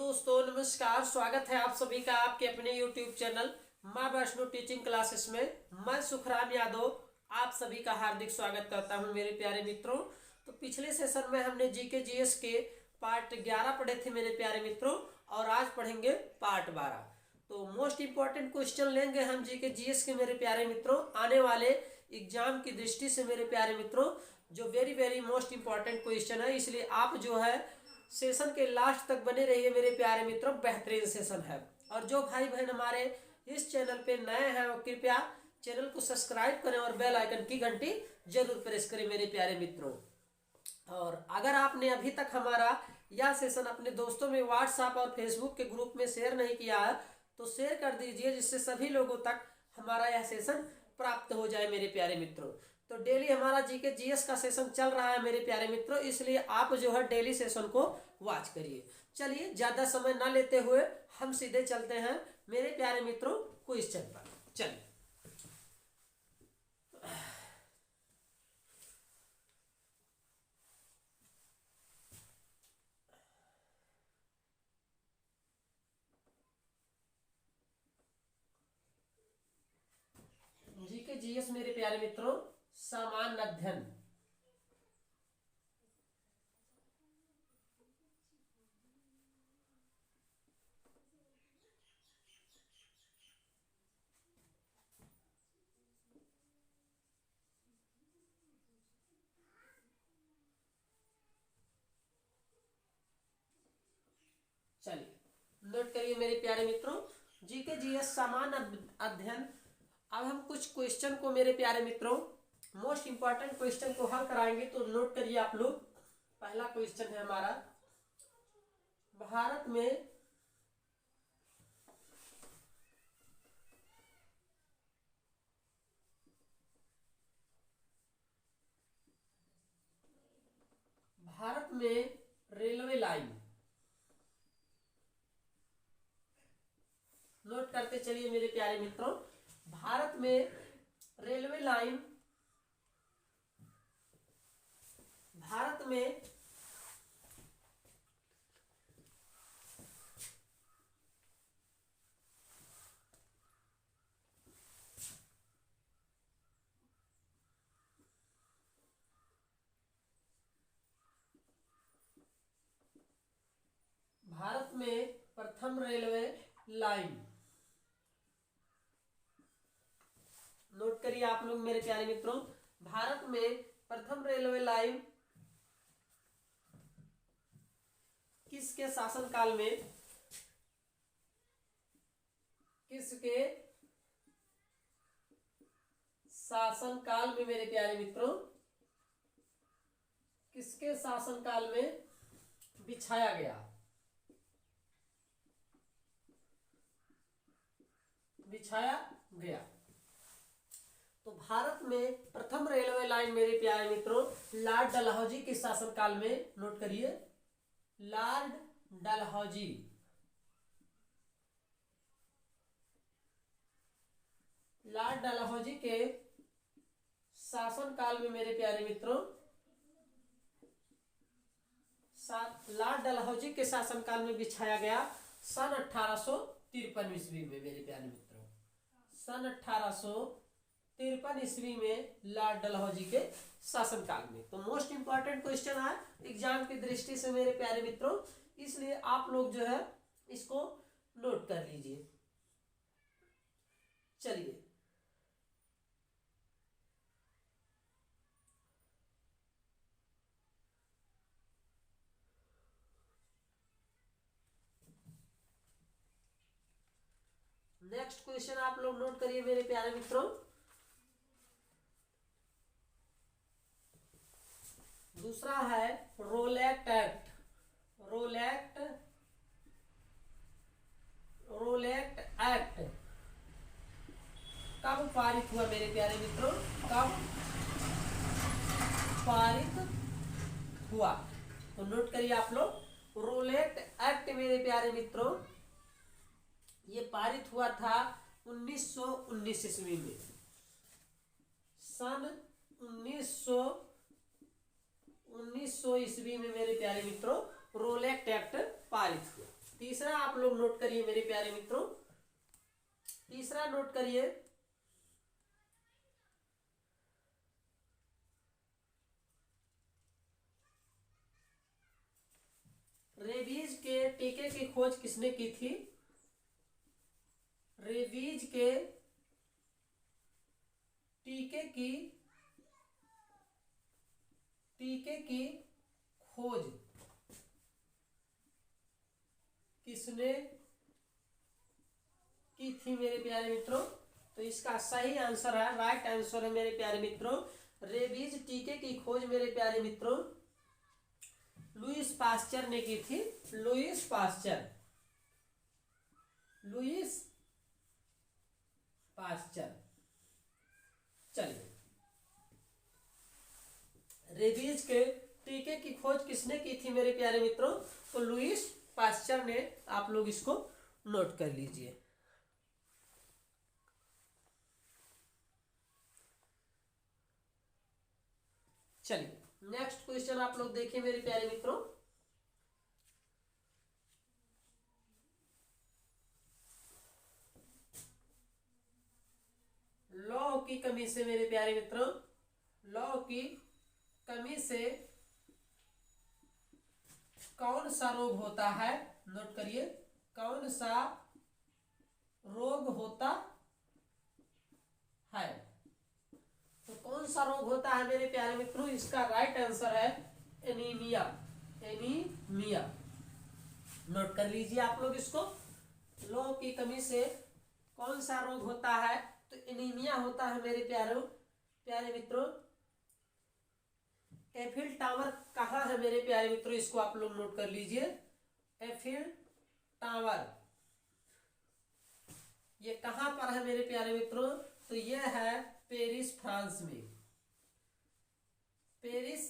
दोस्तों नमस्कार, स्वागत है आप सभी का आपके अपने YouTube चैनल माँ वैष्णो टीचिंग क्लासेस में। मैं सुखराम यादव आप सभी का हार्दिक स्वागत करता हूं मेरे प्यारे मित्रों। तो पिछले सेशन में हमने जीके जीएस के पार्ट 11 पढ़े थे मेरे प्यारे मित्रों, और आज पढ़ेंगे पार्ट 12। तो मोस्ट इंपॉर्टेंट क्वेश्चन लेंगे हम जीके जीएस के मेरे प्यारे मित्रों, आने वाले एग्जाम की दृष्टि से मेरे प्यारे मित्रों, जो very very most important question है। इसलिए आप जो है सेशन के लास्ट तक बने रहिए मेरे प्यारे मित्रों, बेहतरीन सेशन है। और जो भाई बहन हमारे इस चैनल पे नए हैं वो कृपया चैनल को सब्सक्राइब करें और बेल आइकन की घंटी जरूर प्रेस करें मेरे प्यारे मित्रों। और अगर आपने अभी तक हमारा यह सेशन अपने दोस्तों में व्हाट्सएप और फेसबुक के ग्रुप में शेयर नहीं किया है तो शेयर कर दीजिए, जिससे सभी लोगों तक हमारा यह सेशन प्राप्त हो जाए मेरे प्यारे मित्रों। तो डेली हमारा जीके जीएस का सेशन चल रहा है मेरे प्यारे मित्रों, इसलिए आप जो है डेली सेशन को वॉच करिए। चलिए ज्यादा समय ना लेते हुए हम सीधे चलते हैं मेरे प्यारे मित्रों क्वेश्चन पर। चलिए जीके जीएस मेरे प्यारे मित्रों, सामान्य अध्ययन। चलिए नोट करिए मेरे प्यारे मित्रों, जीके जीएस सामान्य अध्ययन। अब हम कुछ क्वेश्चन को मेरे प्यारे मित्रों, मोस्ट इंपॉर्टेंट क्वेश्चन को हल कराएंगे। तो नोट करिए आप लोग। पहला क्वेश्चन है हमारा, भारत में रेलवे लाइन, नोट करते चलिए मेरे प्यारे मित्रों, भारत में रेलवे लाइन, भारत में प्रथम रेलवे लाइन, नोट करिए आप लोग मेरे प्यारे मित्रों, भारत में प्रथम रेलवे लाइन किसके शासनकाल में, किसके शासनकाल में मेरे प्यारे मित्रों, किसके शासनकाल में बिछाया गया, बिछाया गया। तो भारत में प्रथम रेलवे लाइन मेरे प्यारे मित्रों लॉर्ड डलहौजी के शासनकाल में, नोट करिए, लॉर्ड डलहौजी, लॉर्ड डलहौजी के शासनकाल में मेरे प्यारे मित्रों, लॉर्ड डलहौजी के शासनकाल में बिछाया गया सन 1853 ईस्वी में मेरे प्यारे मित्रों, सन 1853 ईस्वी में लॉर्ड डलहौजी के शासनकाल में। तो मोस्ट इंपॉर्टेंट क्वेश्चन है एग्जाम की दृष्टि से मेरे प्यारे मित्रों, इसलिए आप लोग जो है इसको नोट कर लीजिए। चलिए नेक्स्ट क्वेश्चन आप लोग नोट करिए मेरे प्यारे मित्रों, दूसरा है रोलेट एक्ट, रोलेट एक्ट कब पारित हुआ मेरे प्यारे मित्रों, कब पारित हुआ। तो नोट करिए आप लोग, रोलेट एक्ट मेरे प्यारे मित्रों ये पारित हुआ था 1919 ईस्वी में, सन 1900 ईस्वी में मेरे प्यारे मित्रों रोलेट एक्ट पारित हुआ। तीसरा आप लोग नोट करिए मेरे प्यारे मित्रों, तीसरा नोट करिए, रेबीज के टीके की खोज किसने की थी? रेबीज के टीके की खोज किसने की थी मेरे प्यारे मित्रों? तो इसका सही आंसर है, राइट आंसर है मेरे प्यारे मित्रों, रेबीज टीके की खोज मेरे प्यारे मित्रों लुईस पास्चर ने की थी। Lewis pasture, Lewis pasture. चलिए, रेबीज के टीके की खोज किसने की थी मेरे प्यारे मित्रों? तो लुईस पास्चर ने। आप लोग इसको नोट कर लीजिए। चलिए, नेक्स्ट क्वेश्चन आप लोग देखिए मेरे प्यारे मित्रों, लौह की कमी से मेरे प्यारे मित्रों, लौह की कमी से कौन सा रोग होता है? नोट करिए, कौन सा रोग होता है? तो कौन सा रोग होता है मेरे प्यारे मित्रों? इसका राइट आंसर है एनीमिया। एनीमिया, नोट कर लीजिए आप लोग इसको। लौह की कमी से कौन सा रोग होता है? तो एनीमिया होता है मेरे प्यारे मित्रों। एफिल टावर कहाँ है मेरे प्यारे मित्रों? इसको आप लोग नोट कर लीजिए। एफिल टावर ये कहाँ पर है मेरे प्यारे मित्रों? तो यह है पेरिस, फ्रांस में। पेरिस,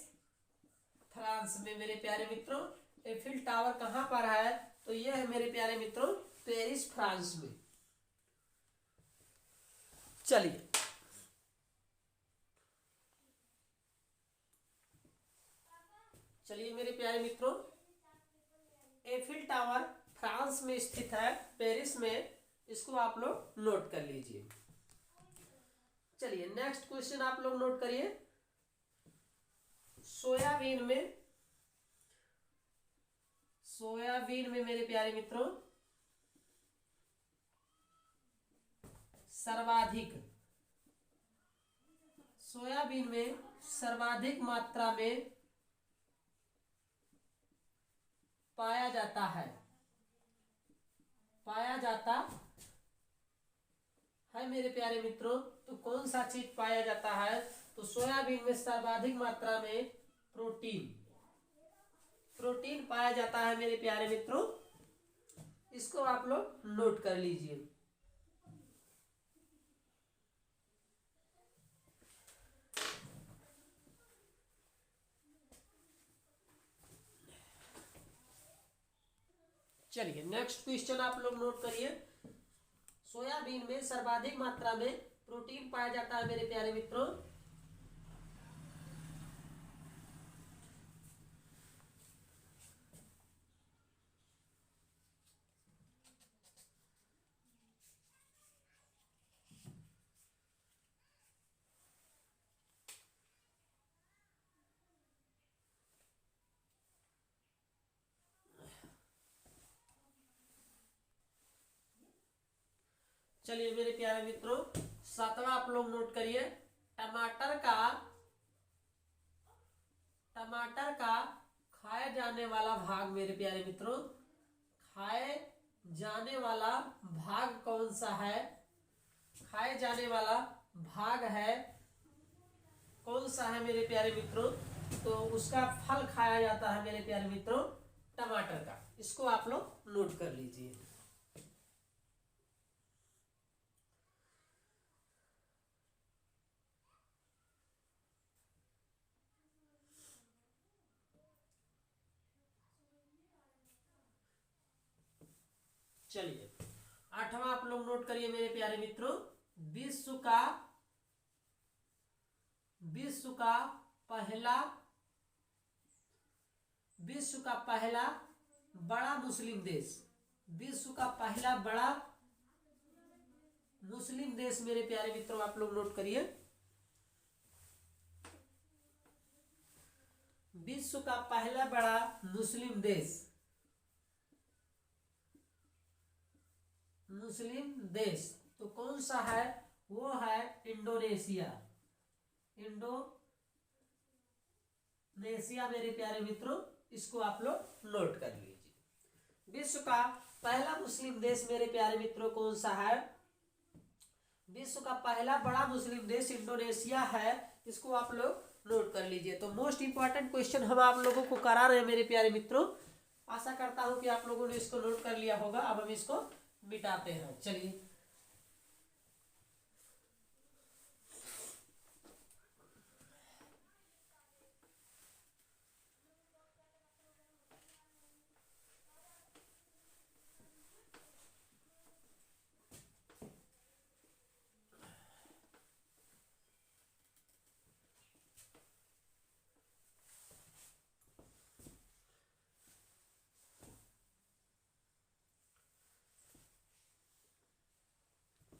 फ्रांस में मेरे प्यारे मित्रों एफिल टावर कहाँ पर है? तो यह है मेरे प्यारे मित्रों पेरिस, फ्रांस में। चलिए, चलिए मेरे प्यारे मित्रों, एफिल टावर फ्रांस में स्थित है, पेरिस में। इसको आप लोग नोट कर लीजिए। चलिए, नेक्स्ट क्वेश्चन आप लोग नोट करिए। सोयाबीन में मेरे प्यारे मित्रों सोयाबीन में सर्वाधिक मात्रा में पाया जाता है मेरे प्यारे मित्रों। तो कौन सा चीज पाया जाता है? तो सोयाबीन में सर्वाधिक मात्रा में प्रोटीन पाया जाता है मेरे प्यारे मित्रों। इसको आप लोग नोट कर लीजिए। चलिए, नेक्स्ट क्वेश्चन आप लोग नोट करिए। सोयाबीन में सर्वाधिक मात्रा में प्रोटीन पाया जाता है मेरे प्यारे मित्रों। चलिए मेरे प्यारे मित्रों, सातवां आप लोग नोट करिए। टमाटर का खाए जाने वाला भाग मेरे प्यारे मित्रों, खाए जाने वाला भाग कौन सा है? खाए जाने वाला भाग है कौन सा है मेरे प्यारे मित्रों? तो उसका फल खाया जाता है मेरे प्यारे मित्रों टमाटर का। इसको आप लोग नोट कर लीजिए। चलिए, आठवां आप लोग नोट करिए मेरे प्यारे मित्रों। विश्व का पहला बड़ा मुस्लिम देश। विश्व का पहला बड़ा मुस्लिम देश मेरे प्यारे मित्रों आप लोग नोट करिए। विश्व का पहला बड़ा मुस्लिम देश, मुस्लिम देश तो कौन सा है? वो है इंडोनेशिया। इंडोनेशिया मेरे प्यारे मित्रों, इसको आप लोग नोट कर लीजिए। विश्व का पहला मुस्लिम देश मेरे प्यारे मित्रों कौन सा है? विश्व का पहला बड़ा मुस्लिम देश इंडोनेशिया है, इसको आप लोग नोट कर लीजिए। तो मोस्ट इंपॉर्टेंट क्वेश्चन हम आप लोगों को करा रहे हैं मेरे प्यारे मित्रों। आशा करता हूं कि आप लोगों ने इसको नोट कर लिया होगा। अब हम इसको मिटाते हैं। चलिए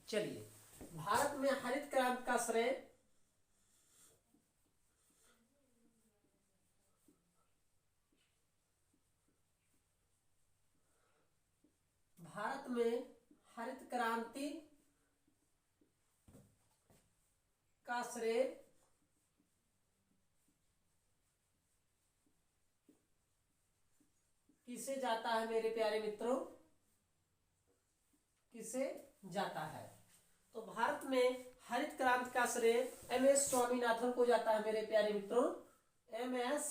चलिए भारत में हरित क्रांति का श्रेय भारत में हरित क्रांति का श्रेय किसे जाता है मेरे प्यारे मित्रों? किसे जाता है? तो भारत में हरित क्रांति का श्रेय एमएस स्वामीनाथन को जाता है मेरे प्यारे मित्रों। एमएस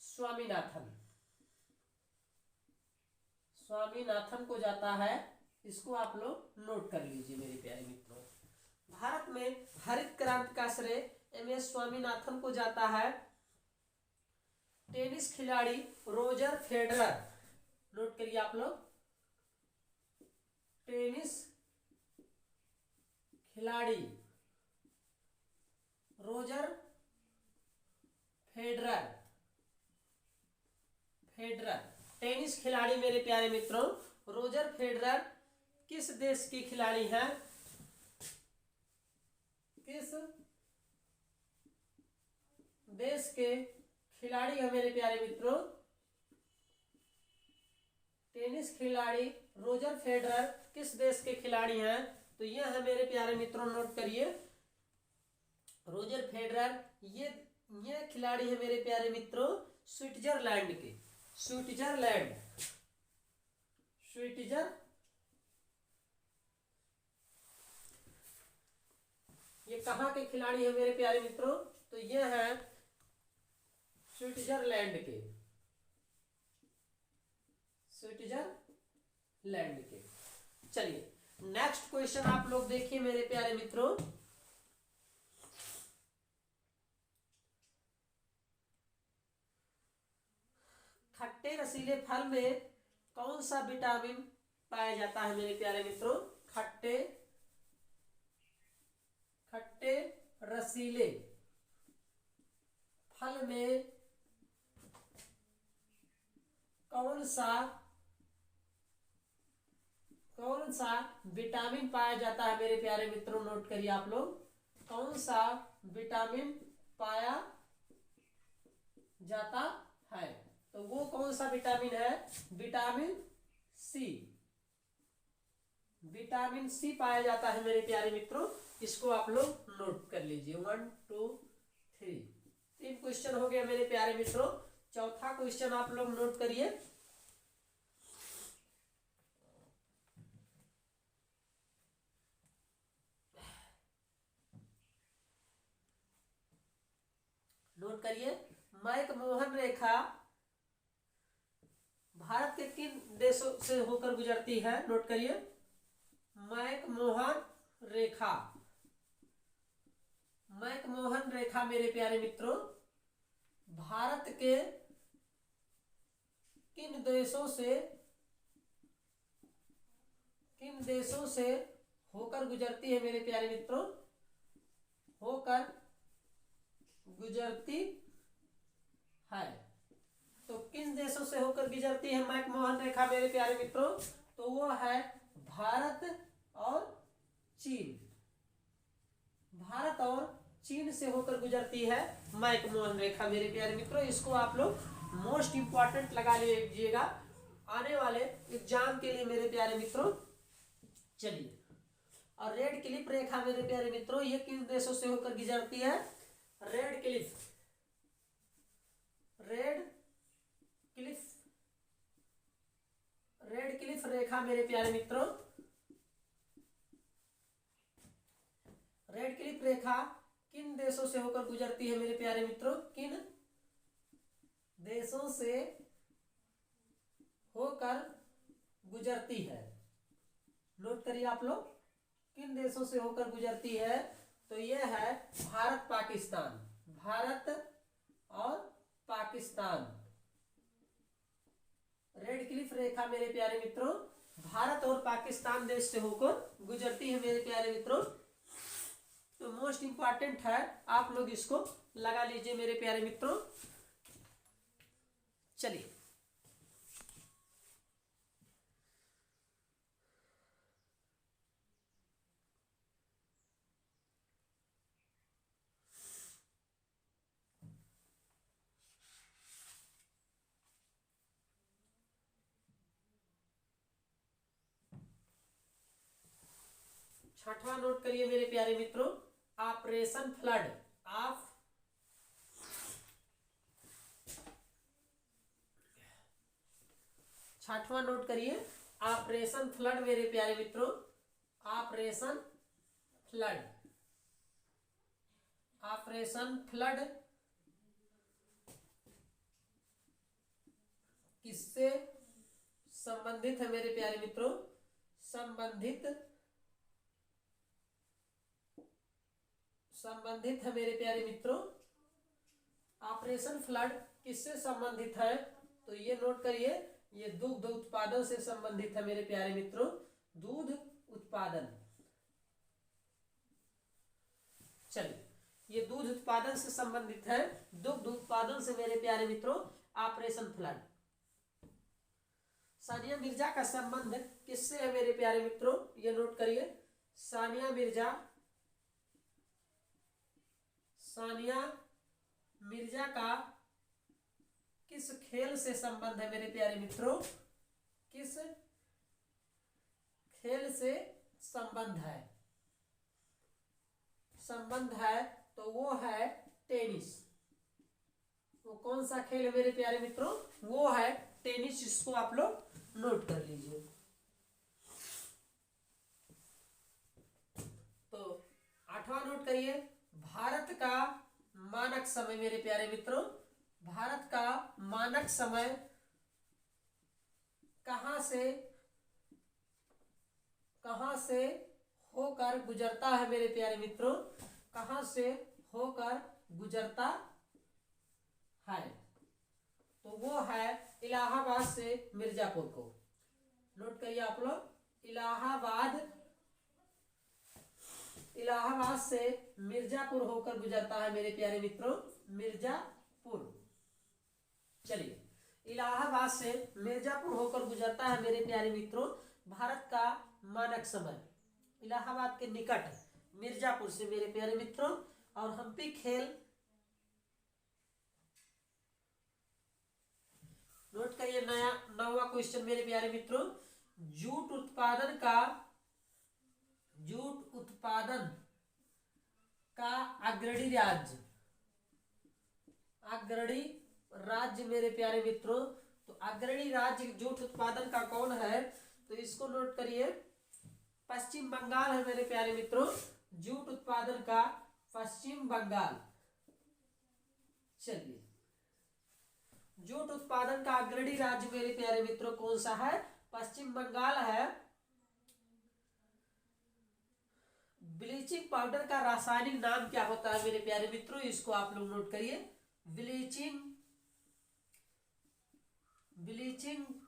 स्वामीनाथन को जाता है, इसको आप लोग नोट कर लीजिए मेरे प्यारे मित्रों। भारत में हरित क्रांति का श्रेय एमएस स्वामीनाथन को जाता है। टेनिस खिलाड़ी रोजर फेडरर, नोट करिए आप लोग। टेनिस खिलाड़ी रोजर फेडरर टेनिस खिलाड़ी मेरे प्यारे मित्रों रोजर फेडरर किस देश के खिलाड़ी हैं? किस देश के खिलाड़ी हैं मेरे प्यारे मित्रों? टेनिस खिलाड़ी रोजर फेडरर किस देश के खिलाड़ी हैं? तो यह है मेरे प्यारे मित्रों, नोट करिए। रोजर फेडरर ये खिलाड़ी है मेरे प्यारे मित्रों स्विट्जरलैंड के। ये कहाँ के खिलाड़ी है मेरे प्यारे मित्रों? तो ये है स्विट्जरलैंड के। चलिए नेक्स्ट क्वेश्चन आप लोग देखिए मेरे प्यारे मित्रों। खट्टे रसीले फल में कौन सा विटामिन पाया जाता है मेरे प्यारे मित्रों? खट्टे रसीले फल में कौन सा विटामिन पाया जाता है मेरे प्यारे मित्रों? नोट करिए आप लोग। कौन सा विटामिन पाया जाता है? तो वो कौन सा विटामिन है? विटामिन सी पाया जाता है मेरे प्यारे मित्रों। इसको आप लोग नोट कर लीजिए। 1 2 3 तीन क्वेश्चन हो गया मेरे प्यारे मित्रों। चौथा क्वेश्चन आप लोग नोट करिए। मैकमोहन रेखा भारत के किन देशों से होकर गुजरती है? नोट करिए। मैकमोहन रेखा मेरे प्यारे मित्रों भारत के किन देशों से होकर गुजरती है मेरे प्यारे मित्रों? होकर गुजरती है। तो किन देशों से होकर गुजरती है मैकमोहन रेखा मेरे प्यारे मित्रों? तो वो है भारत और चीन। भारत और चीन से होकर गुजरती है मैकमोहन रेखा मेरे प्यारे मित्रों। इसको आप लोग मोस्ट इंपॉर्टेंट लगा लीजिएगा आने वाले एग्जाम के लिए मेरे प्यारे मित्रों। चलिए, और रेड क्लिफ रेखा मेरे प्यारे मित्रों, ये किन देशों से होकर गुजरती है? Red cliff, red cliff, red cliff Rekha मेरे प्यारे मित्रों, रेड क्लिफ रेखा किन देशों से होकर गुजरती है मेरे प्यारे मित्रों? किन देशों से होकर गुजरती है? नोट करिए आप लोग, किन देशों से होकर गुजरती है? तो यह है भारत पाकिस्तान, भारत और पाकिस्तान। रेड क्लिफ रेखा मेरे प्यारे मित्रों भारत और पाकिस्तान देश से होकर गुजरती है मेरे प्यारे मित्रों। तो मोस्ट इंपॉर्टेंट है, आप लोग इसको लगा लीजिए मेरे प्यारे मित्रों। चलिए, छठवां नोट करिए मेरे प्यारे मित्रों, ऑपरेशन फ्लड। ऑफ छठवां नोट करिए, ऑपरेशन फ्लड मेरे प्यारे मित्रों, ऑपरेशन फ्लड। ऑपरेशन फ्लड किससे संबंधित है मेरे प्यारे मित्रों? संबंधित है मेरे प्यारे मित्रों। ऑपरेशन फ्लड किससे संबंधित है? तो ये नोट करिए, ये दुग्ध उत्पादन से संबंधित है मेरे प्यारे मित्रों, दूध उत्पादन। चलिए, ये दूध उत्पादन से संबंधित है, दुग्ध उत्पादन से मेरे प्यारे मित्रों ऑपरेशन फ्लड। सानिया मिर्जा का संबंध किससे है मेरे प्यारे मित्रों? ये नोट करिए, सानिया मिर्जा का किस खेल से संबंध है मेरे प्यारे मित्रों? किस खेल से संबंध है? तो वो है टेनिस। वो कौन सा खेल है मेरे प्यारे मित्रों? वो है टेनिस। इसको आप लोग नोट कर लीजिए। तो आठवां नोट करिए, भारत का मानक समय मेरे प्यारे मित्रों, भारत का मानक समय कहां से होकर गुजरता है मेरे प्यारे मित्रों? कहां से होकर गुजरता है? तो वो है इलाहाबाद से मिर्जापुर को। नोट करिए आप लोग, इलाहाबाद से मिर्जापुर होकर गुजरता है मेरे प्यारे मित्रों, मिर्जापुर। चलिए, इलाहाबाद से मिर्जापुर होकर गुजरता है मेरे प्यारे मित्रों भारत का मानक समय। इलाहाबाद के निकट मिर्जापुर से मेरे प्यारे मित्रों। और हम्पी खेल नोट करिए, नौवां क्वेश्चन मेरे प्यारे मित्रों, जूट उत्पादन का अग्रणी राज्य मेरे प्यारे मित्रों। तो अग्रणी राज्य जूट उत्पादन का कौन है? तो इसको नोट करिए, पश्चिम बंगाल है मेरे प्यारे मित्रों, जूट उत्पादन का पश्चिम बंगाल। चलिए, जूट उत्पादन का अग्रणी राज्य मेरे प्यारे मित्रों कौन सा है? पश्चिम बंगाल है। ब्लीचिंग पाउडर का रासायनिक नाम क्या होता है मेरे प्यारे मित्रों? इसको आप लोग नोट करिए, ब्लीचिंग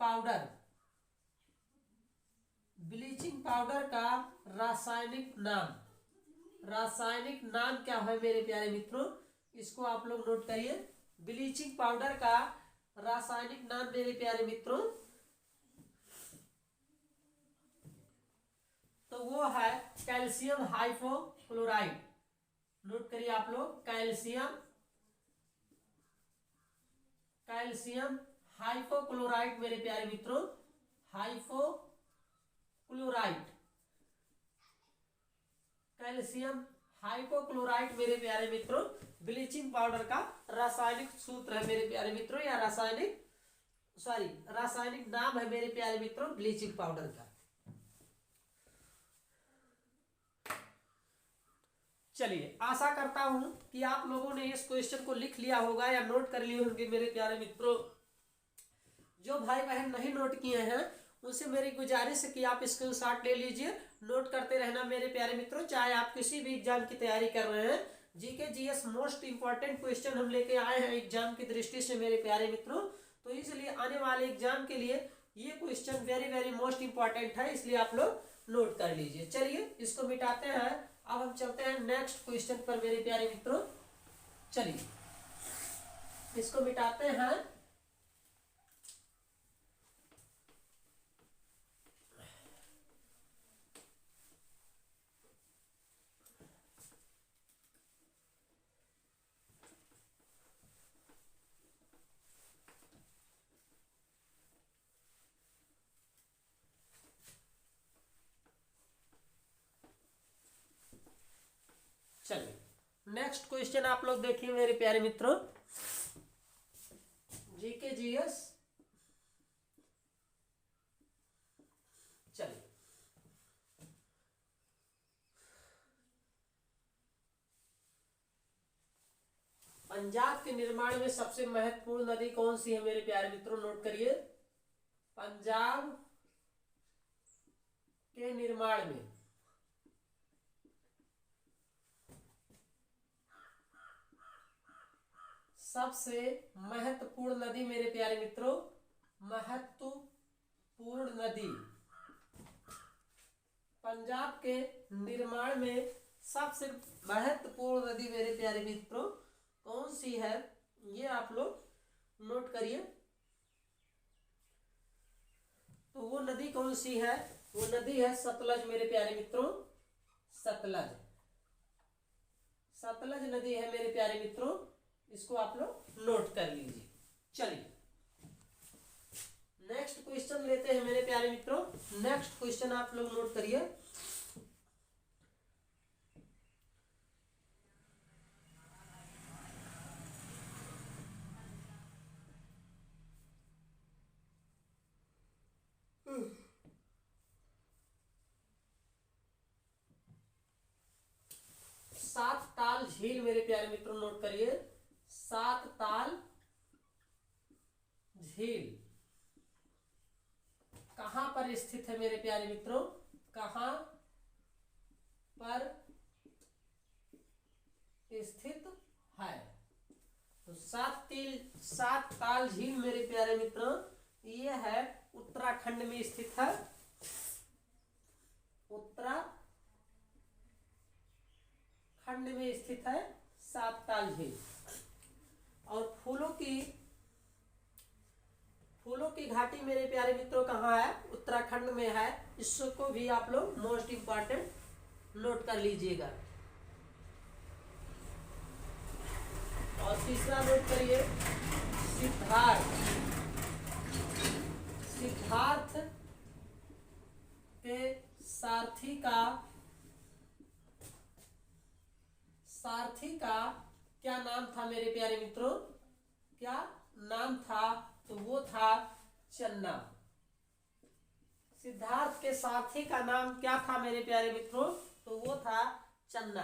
पाउडर का रासायनिक नाम क्या है मेरे प्यारे मित्रों? इसको आप लोग नोट करिए, ब्लीचिंग पाउडर का रासायनिक नाम मेरे प्यारे मित्रों, तो वो है कैल्शियम हाइपोक्लोराइड। नोट करिए आप लोग, कैल्शियम हाइपोक्लोराइड मेरे प्यारे मित्रों, हाइपोक्लोराइड, कैल्शियम हाइपोक्लोराइड मेरे प्यारे मित्रों ब्लीचिंग पाउडर का रासायनिक सूत्र है मेरे प्यारे मित्रों, या रासायनिक नाम है मेरे प्यारे मित्रों ब्लीचिंग पाउडर का। चलिए, आशा करता हूं कि आप लोगों ने इस क्वेश्चन को लिख लिया होगा या नोट कर लिए होंगे मेरे प्यारे मित्रों। जो भाई बहन नहीं नोट किए हैं उनसे मेरी गुजारिश है कि आप स्क्रीनशॉट ले लीजिए, नोट करते रहना मेरे प्यारे मित्रों। चाहे आप किसी भी एग्जाम की तैयारी कर रहे हैं, GK GS most important question हम लेके आए हैं एग्जाम की दृष्टि से मेरे प्यारे मित्रों, तो इसलिए आने वाले एग्जाम के लिए ये question very very most important है, इसलिए आप लोग नोट कर लीजिए। चलिए, इसको मिटाते हैं। अब हम चलते हैं नेक्स्ट क्वेश्चन पर मेरे प्यारे मित्रों। चलिए, इसको मिटाते हैं। चलिए, नेक्स्ट क्वेश्चन आप लोग देखिए मेरे प्यारे मित्रों, जीके जीएस। चलिए, पंजाब के निर्माण में सबसे महत्वपूर्ण नदी कौन सी है मेरे प्यारे मित्रों? नोट करिए, पंजाब के निर्माण में सबसे महत्वपूर्ण नदी मेरे प्यारे मित्रों, महत्वपूर्ण नदी, पंजाब के निर्माण में सबसे महत्वपूर्ण नदी मेरे प्यारे मित्रों कौन सी है, ये आप लोग नोट करिए। तो वो नदी कौन सी है? वो नदी है सतलज मेरे प्यारे मित्रों, सतलज। सतलज नदी है मेरे प्यारे मित्रों, इसको आप लोग नोट कर लीजिए। चलिए, नेक्स्ट क्वेश्चन लेते हैं मेरे प्यारे मित्रों। नेक्स्ट क्वेश्चन आप लोग नोट करिए। सात ताल झील मेरे प्यारे मित्रों नोट करिए, सात ताल झील कहां पर स्थित है मेरे प्यारे मित्रों? कहां पर स्थित है? तो सात ताल झील मेरे प्यारे मित्रों ये है उत्तराखंड में स्थित है, उत्तराखंड में स्थित है सात ताल झील। और फूलों की घाटी मेरे प्यारे मित्रों कहाँ है? उत्तराखंड में है। इसको भी आप लोग मोस्ट इंपॉर्टेंट नोट कर लीजिएगा। और तीसरा नोट करिए, सिद्धार्थ के सारथी का क्या नाम था मेरे प्यारे मित्रों? क्या नाम था? तो वो था चन्ना। सिद्धार्थ के सारथी का नाम क्या था मेरे प्यारे मित्रों? तो वो था चन्ना।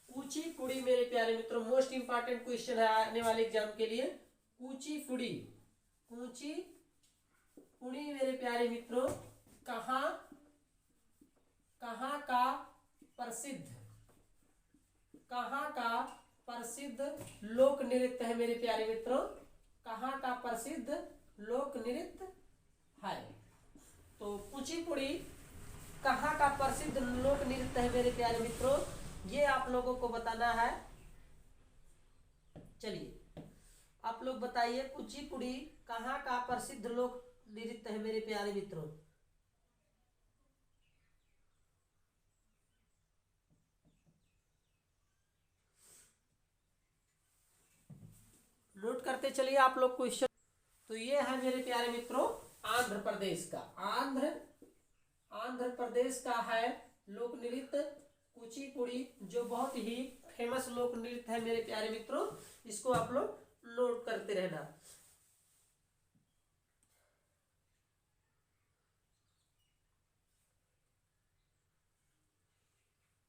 कुचिपुड़ी मेरे प्यारे मित्रों मोस्ट इंपॉर्टेंट क्वेश्चन है आने वाले एग्जाम के लिए। कुचिपुड़ी मेरे प्यारे मित्रों कहाँ का प्रसिद्ध लोक नृत्य है मेरे प्यारे मित्रों? कहाँ का प्रसिद्ध लोक नृत्य है? तो कुचिपुड़ी कहाँ का प्रसिद्ध लोक नृत्य है मेरे प्यारे मित्रों? ये आप लोगों को बताना है। चलिए आप लोग बताइए, कुचिपुड़ी कहाँ का प्रसिद्ध लोक नृत्य है मेरे प्यारे मित्रों? नोट करते चलिए आप लोग क्वेश्चन। तो ये है मेरे प्यारे मित्रों आंध्र प्रदेश का, आंध्र प्रदेश का है लोक नृत्य कुचिपुड़ी, जो बहुत ही फेमस लोक नृत्य है मेरे प्यारे मित्रों। इसको आप लोग नोट करते रहना।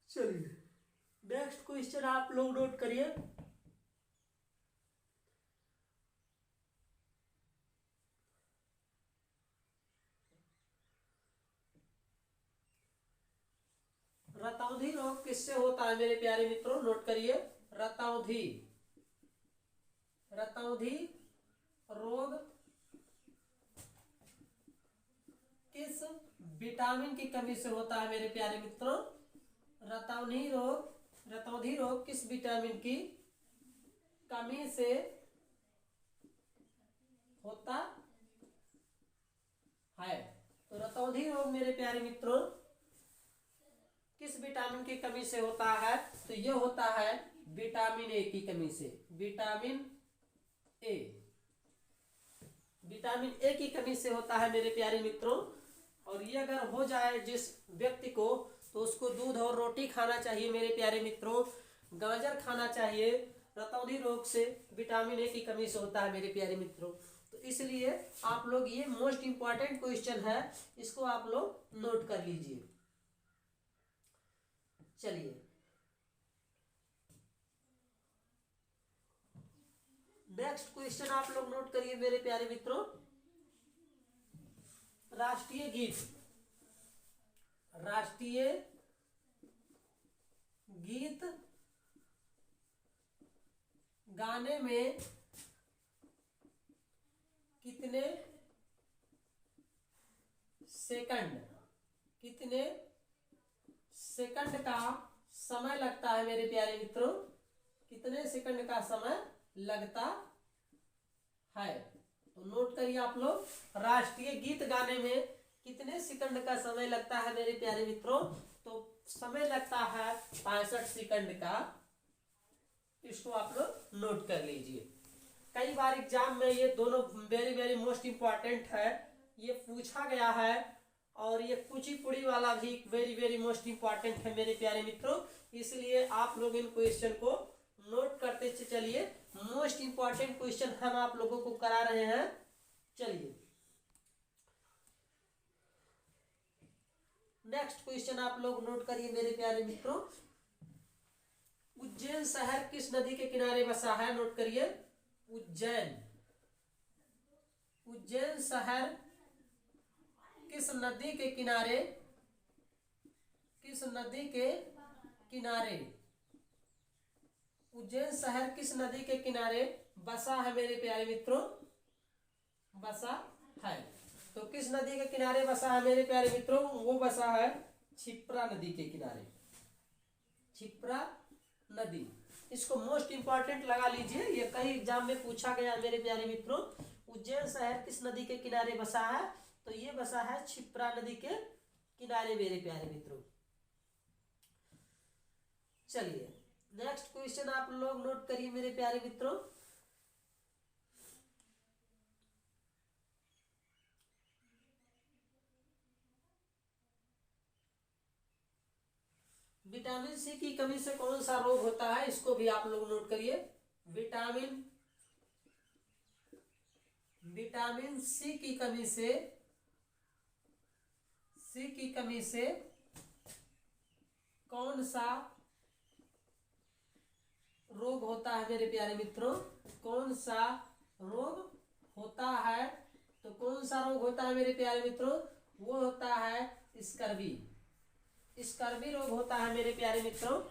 चलिए नेक्स्ट क्वेश्चन आप लोग नोट करिए। रतौंधी रोग किससे होता है मेरे प्यारे मित्रों? नोट करिए, रतौंधी रोग किस विटामिन की कमी से होता है मेरे प्यारे मित्रों? रतौंधी रोग किस विटामिन की कमी से होता है? तो रतौंधी रोग मेरे प्यारे मित्रों किस विटामिन की कमी से होता है? तो ये होता है विटामिन ए की कमी से। विटामिन ए की कमी से होता है मेरे प्यारे मित्रों। और ये अगर हो जाए जिस व्यक्ति को, तो उसको दूध और रोटी खाना चाहिए मेरे प्यारे मित्रों, गाजर खाना चाहिए। रतौंधी रोग से विटामिन ए की कमी से होता है मेरे प्यारे मित्रों। तो इसलिए आप लोग, ये मोस्ट इंपॉर्टेंट क्वेश्चन है, इसको आप लोग नोट कर लीजिए। चलिए नेक्स्ट क्वेश्चन आप लोग नोट करिए मेरे प्यारे मित्रों। राष्ट्रीय गीत गाने में कितने सेकंड का समय लगता है मेरे प्यारे मित्रों? कितने सेकंड का समय लगता है? तो नोट करिए आप लोग, राष्ट्रीय गीत गाने में कितने सेकंड का समय लगता है मेरे प्यारे मित्रों? तो समय लगता है 65 सेकंड का। इसको आप लोग नोट कर लीजिए। कई बार एग्जाम में ये दोनों वेरी वेरी मोस्ट इंपॉर्टेंट है, ये पूछा गया है। और ये कुचिपुड़ी वाला भी वेरी वेरी मोस्ट इंपॉर्टेंट है मेरे प्यारे मित्रों। इसलिए आप लोग इन क्वेश्चन को नोट करते चलिए। मोस्ट इंपॉर्टेंट क्वेश्चन हम आप लोगों को करा रहे हैं। चलिए नेक्स्ट क्वेश्चन आप लोग नोट करिए मेरे प्यारे मित्रों। उज्जैन शहर किस नदी के किनारे बसा है? नोट करिए, उज्जैन शहर किस नदी के किनारे उज्जैन शहर किस नदी के किनारे बसा है मेरे प्यारे मित्रों? बसा है। तो किस नदी के किनारे बसा है मेरे प्यारे मित्रों? वो बसा है क्षिप्रा नदी के किनारे। क्षिप्रा नदी, इसको मोस्ट इंपॉर्टेंट लगा लीजिए, ये कई एग्जाम में पूछा गया मेरे प्यारे मित्रों। उज्जैन शहर किस नदी के किनारे बसा है? तो ये बसा है क्षिप्रा नदी के किनारे मेरे प्यारे मित्रों। चलिए नेक्स्ट क्वेश्चन आप लोग नोट करिए मेरे प्यारे मित्रों। विटामिन सी की कमी से कौन सा रोग होता है? इसको भी आप लोग नोट करिए। विटामिन सी की कमी से कौन सा रोग होता है मेरे प्यारे मित्रों? कौन सा रोग होता है? तो कौन सा रोग होता है मेरे प्यारे मित्रों? वो होता है स्कर्वी रोग होता है मेरे प्यारे मित्रों।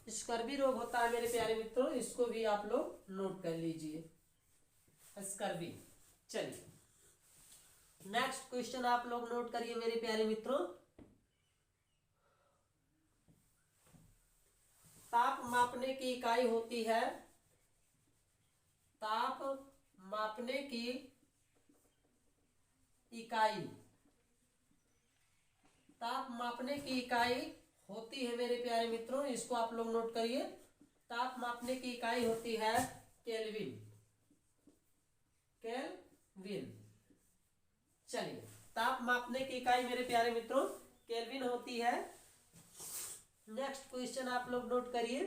स्कर्वी रोग होता है मेरे प्यारे मित्रों, इसको भी आप लोग नोट कर लीजिए, स्कर्वी। चलिए नेक्स्ट क्वेश्चन आप लोग नोट करिए मेरे प्यारे मित्रों। ताप मापने की इकाई होती है, ताप मापने की इकाई, ताप मापने की इकाई होती है मेरे प्यारे मित्रों, इसको आप लोग नोट करिए। ताप मापने की इकाई होती है केल्विन, केल्विन। चलिए, ताप मापने की इकाई मेरे प्यारे मित्रों केल्विन होती है। नेक्स्ट क्वेश्चन आप लोग नोट करिए।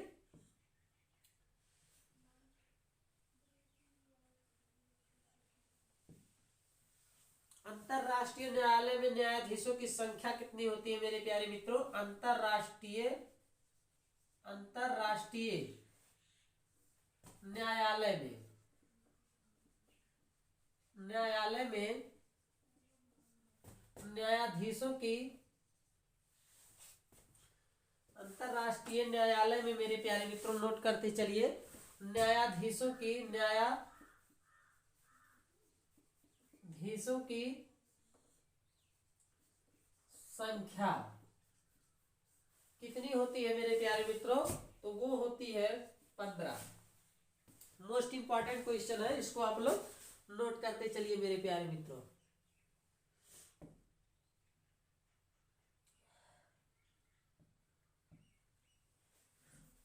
अंतरराष्ट्रीय न्यायालय में न्यायाधीशों की संख्या कितनी होती है मेरे प्यारे मित्रों? अंतरराष्ट्रीय न्यायालय में, न्यायाधीशों की, अंतरराष्ट्रीय न्यायालय में मेरे प्यारे मित्रों नोट करते चलिए, न्यायाधीशों की संख्या कितनी होती है मेरे प्यारे मित्रों? तो वो होती है 15। मोस्ट इंपॉर्टेंट क्वेश्चन है, इसको आप लोग नोट करते चलिए मेरे प्यारे मित्रों।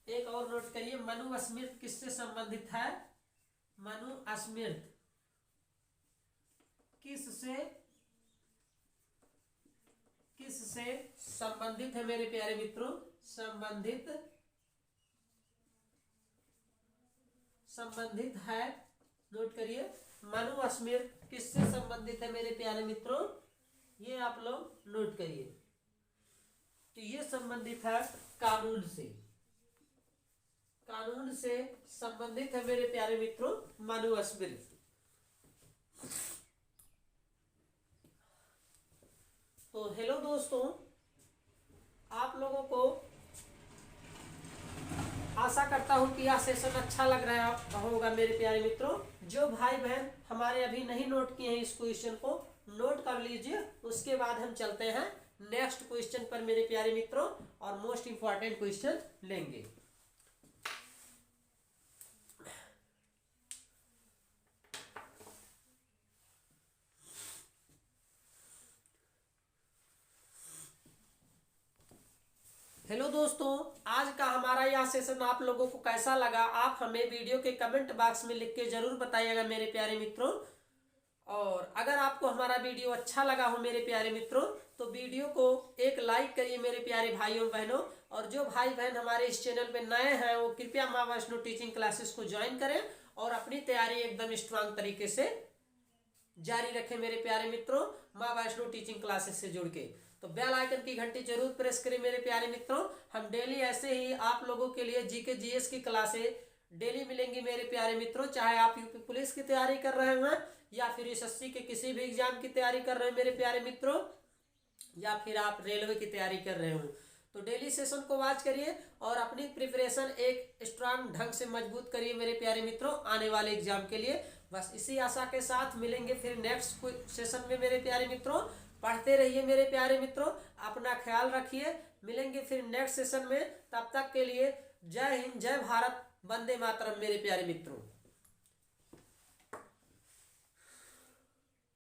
एक और नोट करिए, मनुस्मृति किससे संबंधित है? मनुस्मृति किससे संबंधित है मेरे प्यारे मित्रों? संबंधित है, नोट करिए। मनुस्मृति किससे संबंधित है मेरे प्यारे मित्रों? ये आप लोग नोट करिए। तो ये संबंधित है कानून से, कानून से संबंधित है मेरे प्यारे मित्रों मनुस्मृति। तो हेलो दोस्तों, आप लोगों को आशा करता हूं कि यह सेशन अच्छा लग रहा होगा मेरे प्यारे मित्रों। जो भाई बहन हमारे अभी नहीं नोट किए हैं इस क्वेश्चन को नोट कर लीजिए, उसके बाद हम चलते हैं नेक्स्ट क्वेश्चन पर मेरे प्यारे मित्रों, और मोस्ट इंपॉर्टेंट क्वेश्चन लेंगे। हेलो दोस्तों, आज का हमारा यह सेशन आप लोगों को कैसा लगा आप हमें वीडियो के कमेंट बॉक्स में लिख के जरूर बताइएगा मेरे प्यारे मित्रों। और अगर आपको हमारा वीडियो अच्छा लगा हो मेरे प्यारे मित्रों, तो वीडियो को एक लाइक करिए मेरे प्यारे भाइयों बहनों। और जो भाई बहन हमारे इस चैनल पे नए हैं वो कृपया माँ वैष्णो टीचिंग क्लासेस को ज्वाइन करें और अपनी तैयारी एकदम स्ट्रांग तरीके से जारी रखें मेरे प्यारे मित्रों, माँ वैष्णो टीचिंग क्लासेस से जुड़ के। तो बेल आइकन की घंटी जरूर प्रेस करें मेरे प्यारे मित्रों। हम डेली ऐसे ही आप लोगों के लिए जीके जीएस की क्लासें डेली मिलेंगी मेरे प्यारे मित्रों, चाहे आप यूपी पुलिस की तैयारी कर रहे हैं या फिर एसएससी के किसी भी एग्जाम की तैयारी कर रहे हैं मेरे प्यारे मित्रों, या फिर आप रेलवे की तैयारी कर रहे हो। तो डेली सेशन को वॉच करिए और अपनी प्रिपरेशन एक स्ट्रांग ढंग से मजबूत करिए मेरे प्यारे मित्रों आने वाले एग्जाम के लिए। बस इसी आशा के साथ मिलेंगे फिर नेक्स्ट सेशन में मेरे प्यारे मित्रों। पढ़ते रहिए मेरे प्यारे मित्रों, अपना ख्याल रखिए। मिलेंगे फिर नेक्स्ट सेशन में, तब तक के लिए जय हिंद, जय भारत, वंदे मातरम मेरे प्यारे मित्रों।